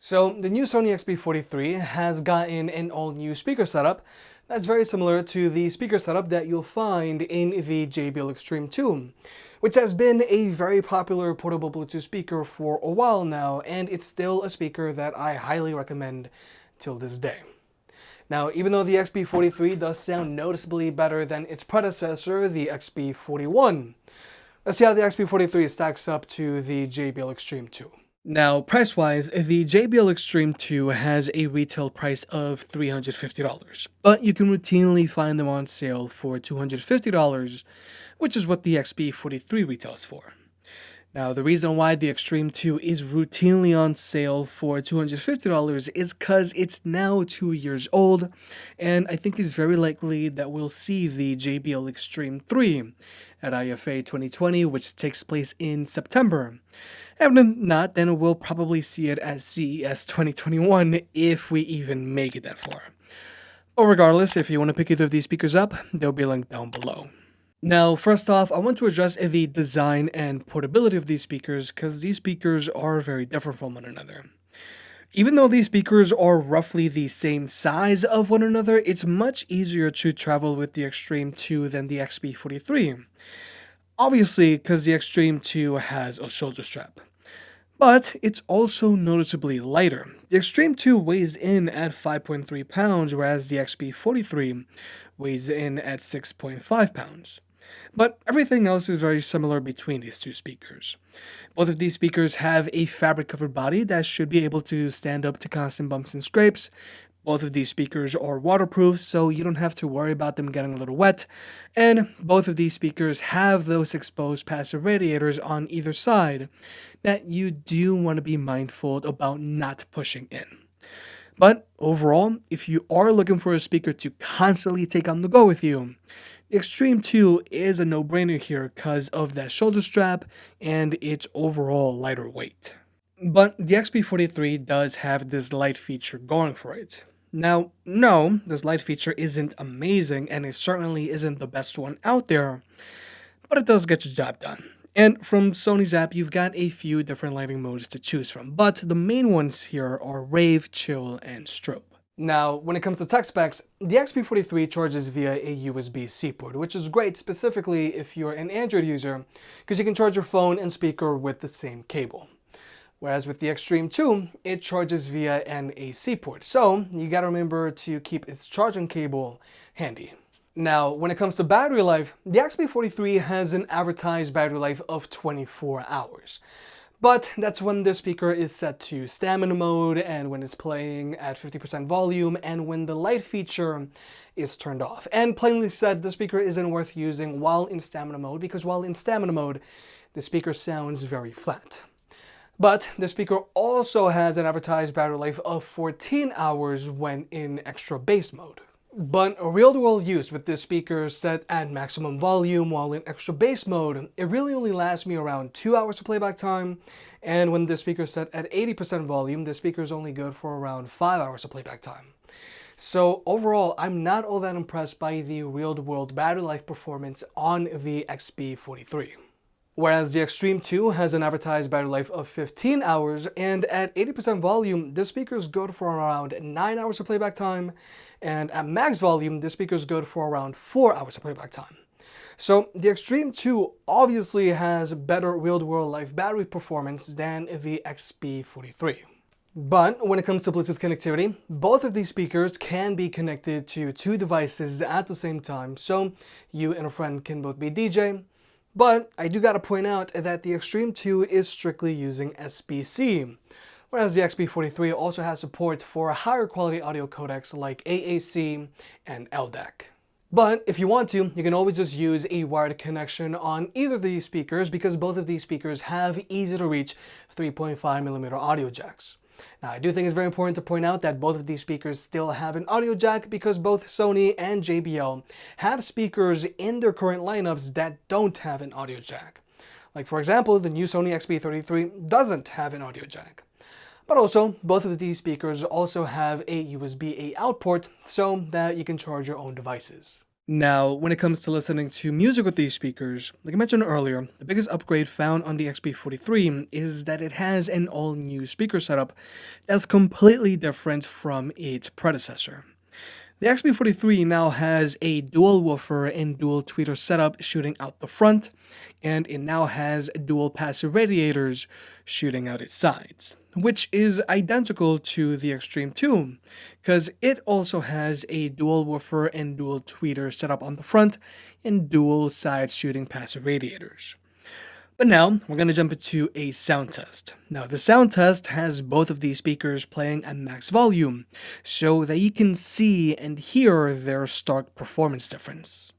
So the new Sony XB43 has gotten an all-new speaker setup that's very similar to the speaker setup that you'll find in the JBL Xtreme 2, which has been a very popular portable Bluetooth speaker for a while now, and it's still a speaker that I highly recommend till this day. Now, even though the XB43 does sound noticeably better than its predecessor, the XB41, let's see how the XB43 stacks up to the JBL Xtreme 2. Now, price-wise, the JBL Xtreme 2 has a retail price of $350, but you can routinely find them on sale for $250, which is what the XB43 retails for. Now, the reason why the Xtreme 2 is routinely on sale for $250 is because it's now 2 years old, and I think it's very likely that we'll see the JBL Xtreme 3 at IFA 2020, which takes place in September. And if not, then we'll probably see it at CES 2021 if we even make it that far. But regardless, if you want to pick either of these speakers up, they'll be linked down below. Now, first off, I want to address the design and portability of these speakers because these speakers are very different from one another. Even though these speakers are roughly the same size of one another, it's much easier to travel with the Xtreme 2 than the XB43. Obviously, because the Xtreme 2 has a shoulder strap. But it's also noticeably lighter. The Xtreme 2 weighs in at 5.3 pounds, whereas the XB43 weighs in at 6.5 pounds. But everything else is very similar between these two speakers. Both of these speakers have a fabric-covered body that should be able to stand up to constant bumps and scrapes. Both of these speakers are waterproof, so you don't have to worry about them getting a little wet. And both of these speakers have those exposed passive radiators on either side that you do want to be mindful about not pushing in. But overall, if you are looking for a speaker to constantly take on the go with you, the Xtreme 2 is a no-brainer here because of that shoulder strap and its overall lighter weight. But the XB43 does have this light feature going for it. Now, no, this light feature isn't amazing, and it certainly isn't the best one out there, but it does get the job done. And from Sony's app, you've got a few different lighting modes to choose from, but the main ones here are Rave, Chill, and Strobe. Now, when it comes to tech specs, the XB43 charges via a USB-C port, which is great specifically if you're an Android user, because you can charge your phone and speaker with the same cable. Whereas with the Xtreme 2, it charges via an AC port, so you gotta remember to keep its charging cable handy. Now, when it comes to battery life, the XB43 has an advertised battery life of 24 hours. But that's when the speaker is set to stamina mode and when it's playing at 50% volume and when the light feature is turned off. And plainly said, the speaker isn't worth using while in stamina mode because while in stamina mode, the speaker sounds very flat. But the speaker also has an advertised battery life of 14 hours when in extra bass mode. But real-world use with this speaker set at maximum volume while in extra bass mode, it really only lasts me around 2 hours of playback time, and when the speaker is set at 80% volume, the speaker is only good for around 5 hours of playback time. So overall, I'm not all that impressed by the real-world battery life performance on the XB43. Whereas the Xtreme 2 has an advertised battery life of 15 hours, and at 80% volume, this speaker is good for around 9 hours of playback time, and at max volume, this speaker is good for around 4 hours of playback time. So the Xtreme 2 obviously has better real-world life battery performance than the XB43. But when it comes to Bluetooth connectivity, both of these speakers can be connected to two devices at the same time, so you and a friend can both be DJ. But I do gotta point out that the Xtreme 2 is strictly using SBC, whereas the XB43 also has support for higher quality audio codecs like AAC and LDAC. But if you want to, you can always just use a wired connection on either of these speakers because both of these speakers have easy to reach 3.5mm audio jacks. Now, I do think it's very important to point out that both of these speakers still have an audio jack because both Sony and JBL have speakers in their current lineups that don't have an audio jack. Like for example, the new Sony XB43 doesn't have an audio jack. But also, both of these speakers also have a USB-A out port so that you can charge your own devices. Now, when it comes to listening to music with these speakers, like I mentioned earlier, the biggest upgrade found on the XB43 is that it has an all-new speaker setup that's completely different from its predecessor. The XB43 now has a dual woofer and dual tweeter setup shooting out the front, and it now has dual passive radiators shooting out its sides, which is identical to the Xtreme 2, because it also has a dual woofer and dual tweeter setup on the front and dual side shooting passive radiators. But now, we're going to jump into a sound test. Now, the sound test has both of these speakers playing at max volume, so that you can see and hear their stark performance difference.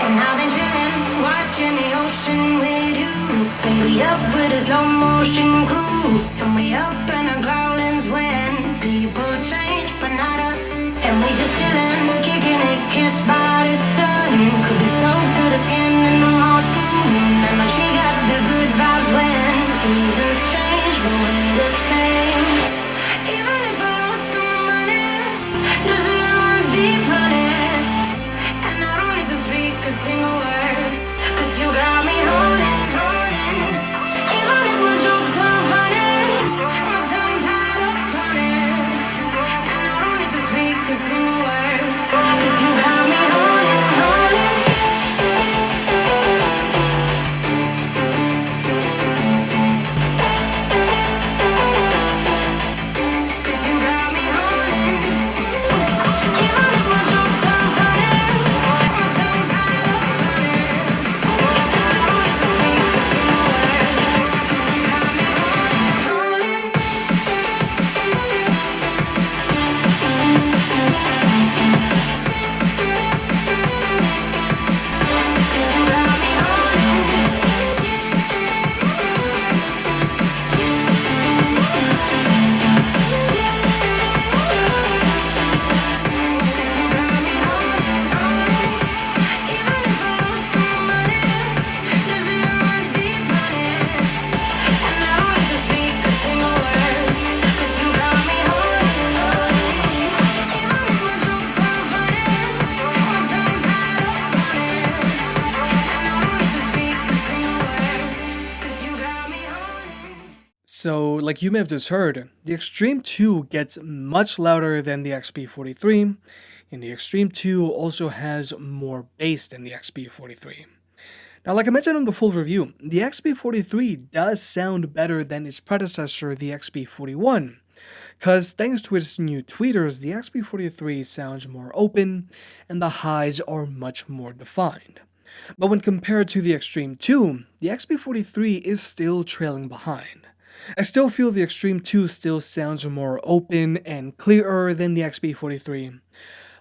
And I've been chillin', watching the ocean with you. Baby up with a slow motion crew. And we up in our growlings when people change, but not us. And we just chillin', kicking it, kissed by the sun. Could be soaked to the skin in the afternoon. I know she got the good vibes when seasons change, but we're the same. Even if I lost the money, the zero runs deep, honey. And I don't need to speak a single word, 'cause you got me holding, holding. Even if my jokes are funny, my tongue tied up on it. And I don't need to speak a single word, 'cause you got me holding, holding. So, like you may have just heard, the Xtreme 2 gets much louder than the XB43, and the Xtreme 2 also has more bass than the XB43. Now, like I mentioned in the full review, the XB43 does sound better than its predecessor, the XB41, because thanks to its new tweeters, the XB43 sounds more open, and the highs are much more defined. But when compared to the Xtreme 2, the XB43 is still trailing behind. I still feel the Xtreme 2 still sounds more open and clearer than the XB43.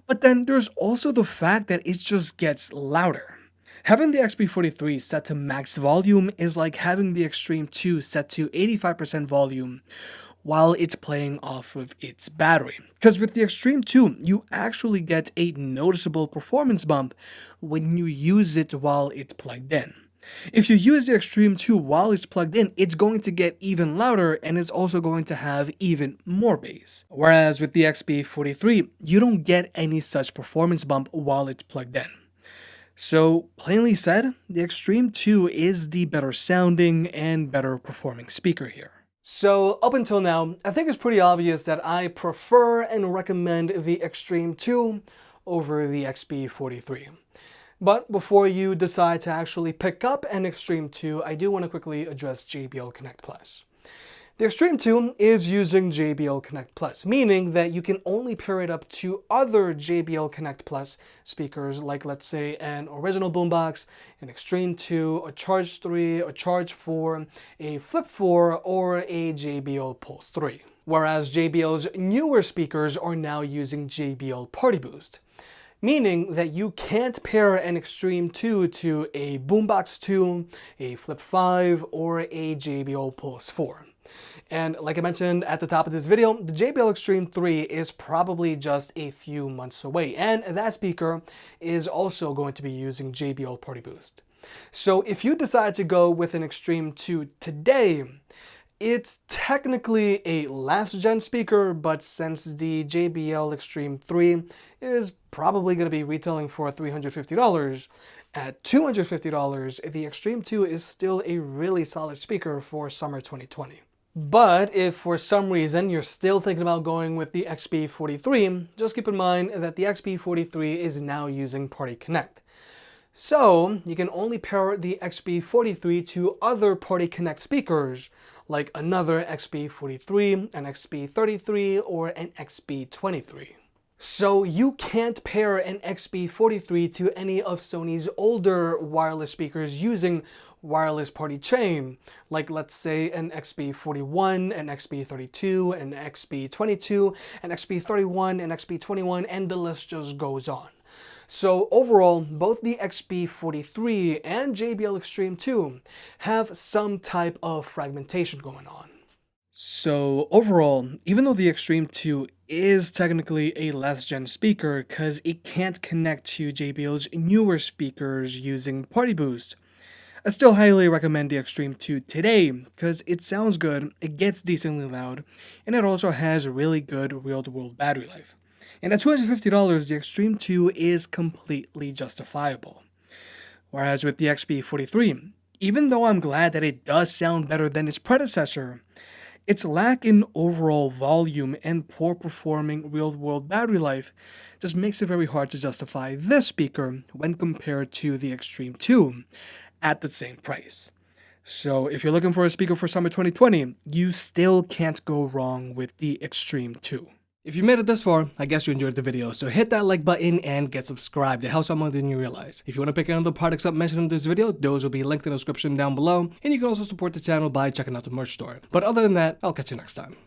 But then there's also the fact that it just gets louder. Having the XB43 set to max volume is like having the Xtreme 2 set to 85% volume while it's playing off of its battery. Because with the Xtreme 2, you actually get a noticeable performance bump when you use it while it's plugged in. If you use the Xtreme 2 while it's plugged in, it's going to get even louder and it's also going to have even more bass. Whereas with the XB43, you don't get any such performance bump while it's plugged in. So, plainly said, the Xtreme 2 is the better sounding and better performing speaker here. So, up until now, I think it's pretty obvious that I prefer and recommend the Xtreme 2 over the XB43. But before you decide to actually pick up an Xtreme 2, I do want to quickly address JBL Connect Plus. The Xtreme 2 is using JBL Connect Plus, meaning that you can only pair it up to other JBL Connect Plus speakers, like let's say an original boombox, an Xtreme 2, a Charge 3, a Charge 4, a Flip 4, or a JBL Pulse 3. Whereas JBL's newer speakers are now using JBL Party Boost, meaning that you can't pair an Xtreme 2 to a Boombox 2, a Flip 5, or a JBL Pulse 4. And like I mentioned at the top of this video, the JBL Xtreme 3 is probably just a few months away, and that speaker is also going to be using JBL Party Boost. So if you decide to go with an Xtreme 2 today, It's technically a last-gen speaker, but since the JBL Xtreme 3 is probably going to be retailing for $350, at $250, the Xtreme 2 is still a really solid speaker for summer 2020. But if for some reason you're still thinking about going with the XB43, just keep in mind that the XB43 is now using Party Connect. So you can only pair the XB43 to other Party Connect speakers, like another XB43, an XB33, or an XB23. So you can't pair an XB43 to any of Sony's older wireless speakers using wireless party chain, like let's say an XB41, an XB32, an XB22, an XB31, an XB21, and the list just goes on. So overall, both the XB43 and JBL Xtreme 2 have some type of fragmentation going on. So overall, even though the Xtreme 2 is technically a last-gen speaker because it can't connect to JBL's newer speakers using Party Boost, I still highly recommend the Xtreme 2 today because it sounds good, it gets decently loud, and it also has really good real-world battery life. And at $250, the Xtreme 2 is completely justifiable. Whereas with the XB43, even though I'm glad that it does sound better than its predecessor, its lack in overall volume and poor performing real-world battery life just makes it very hard to justify this speaker when compared to the Xtreme 2 at the same price. So if you're looking for a speaker for summer 2020, you still can't go wrong with the Xtreme 2. If you made it this far, I guess you enjoyed the video, so hit that like button and get subscribed. It helps out more than you realize. If you want to pick any of the products up mentioned in this video, those will be linked in the description down below, and you can also support the channel by checking out the merch store. But other than that, I'll catch you next time.